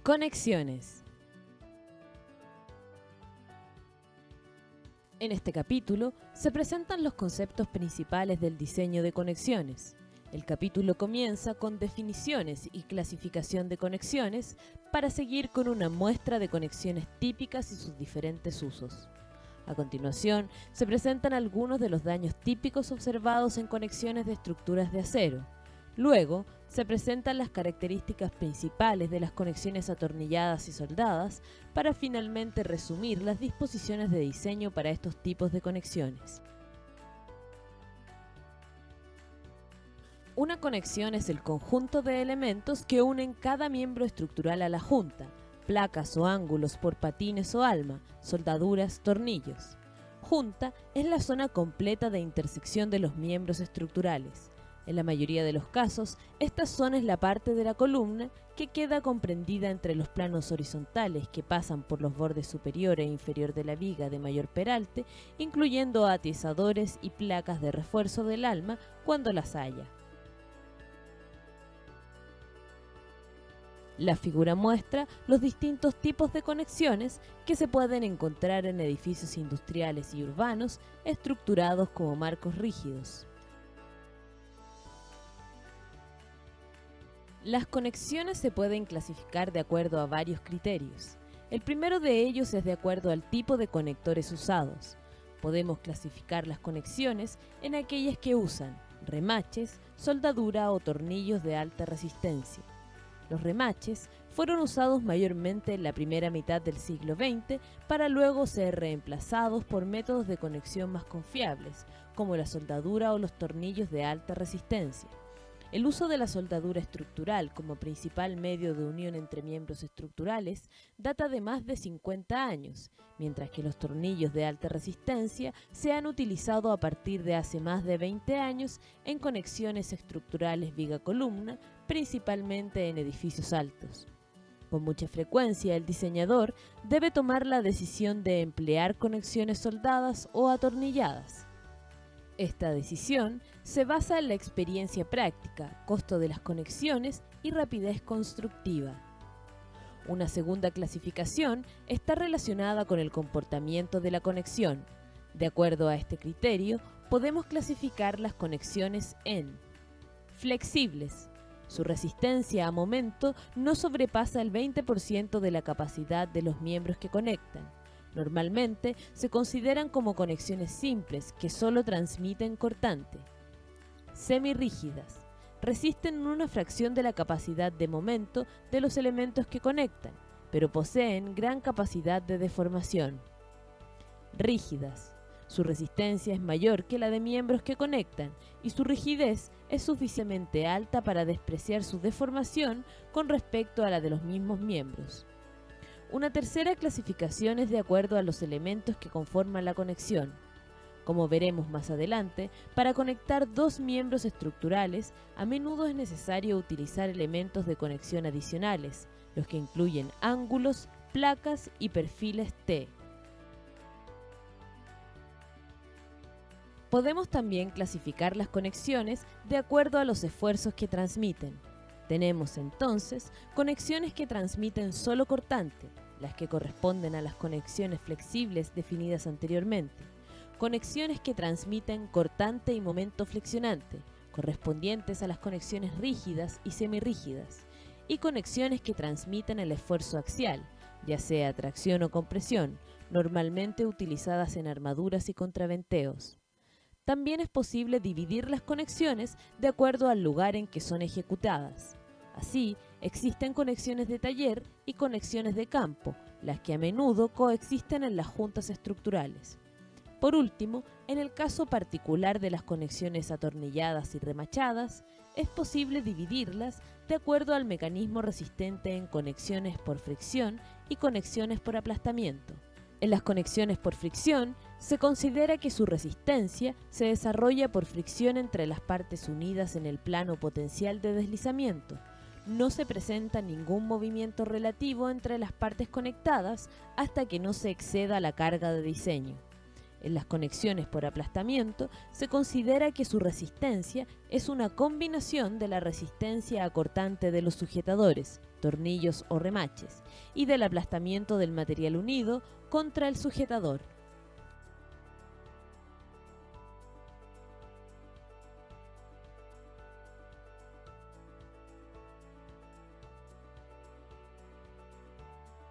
Conexiones. En este capítulo se presentan los conceptos principales del diseño de conexiones. El capítulo comienza con definiciones y clasificación de conexiones para seguir con una muestra de conexiones típicas y sus diferentes usos. A continuación, se presentan algunos de los daños típicos observados en conexiones de estructuras de acero. Luego, se presentan las características principales de las conexiones atornilladas y soldadas para finalmente resumir las disposiciones de diseño para estos tipos de conexiones. Una conexión es el conjunto de elementos que unen cada miembro estructural a la junta, placas o ángulos por patines o alma, soldaduras, tornillos. Junta es la zona completa de intersección de los miembros estructurales. En la mayoría de los casos, esta zona es la parte de la columna que queda comprendida entre los planos horizontales que pasan por los bordes superior e inferior de la viga de mayor peralte, incluyendo atizadores y placas de refuerzo del alma cuando las haya. La figura muestra los distintos tipos de conexiones que se pueden encontrar en edificios industriales y urbanos estructurados como marcos rígidos. Las conexiones se pueden clasificar de acuerdo a varios criterios. El primero de ellos es de acuerdo al tipo de conectores usados. Podemos clasificar las conexiones en aquellas que usan remaches, soldadura o tornillos de alta resistencia. Los remaches fueron usados mayormente en la primera mitad del siglo XX para luego ser reemplazados por métodos de conexión más confiables, como la soldadura o los tornillos de alta resistencia. El uso de la soldadura estructural como principal medio de unión entre miembros estructurales data de más de 50 años, mientras que los tornillos de alta resistencia se han utilizado a partir de hace más de 20 años en conexiones estructurales viga-columna, principalmente en edificios altos. Con mucha frecuencia, el diseñador debe tomar la decisión de emplear conexiones soldadas o atornilladas. Esta decisión se basa en la experiencia práctica, costo de las conexiones y rapidez constructiva. Una segunda clasificación está relacionada con el comportamiento de la conexión. De acuerdo a este criterio, podemos clasificar las conexiones en flexibles. Su resistencia a momento no sobrepasa el 20% de la capacidad de los miembros que conectan. Normalmente se consideran como conexiones simples que solo transmiten cortante. Semirrígidas. Resisten una fracción de la capacidad de momento de los elementos que conectan, pero poseen gran capacidad de deformación. Rígidas. Su resistencia es mayor que la de miembros que conectan y su rigidez es suficientemente alta para despreciar su deformación con respecto a la de los mismos miembros. Una tercera clasificación es de acuerdo a los elementos que conforman la conexión. Como veremos más adelante, para conectar dos miembros estructurales, a menudo es necesario utilizar elementos de conexión adicionales, los que incluyen ángulos, placas y perfiles T. Podemos también clasificar las conexiones de acuerdo a los esfuerzos que transmiten. Tenemos entonces conexiones que transmiten solo cortante, las que corresponden a las conexiones flexibles definidas anteriormente. Conexiones que transmiten cortante y momento flexionante, correspondientes a las conexiones rígidas y semirrígidas. Y conexiones que transmiten el esfuerzo axial, ya sea tracción o compresión, normalmente utilizadas en armaduras y contraventeos. También es posible dividir las conexiones de acuerdo al lugar en que son ejecutadas. Así, existen conexiones de taller y conexiones de campo, las que a menudo coexisten en las juntas estructurales. Por último, en el caso particular de las conexiones atornilladas y remachadas, es posible dividirlas de acuerdo al mecanismo resistente en conexiones por fricción y conexiones por aplastamiento. En las conexiones por fricción, se considera que su resistencia se desarrolla por fricción entre las partes unidas en el plano potencial de deslizamiento. No se presenta ningún movimiento relativo entre las partes conectadas hasta que no se exceda la carga de diseño. En las conexiones por aplastamiento se considera que su resistencia es una combinación de la resistencia acortante de los sujetadores, tornillos o remaches, y del aplastamiento del material unido contra el sujetador.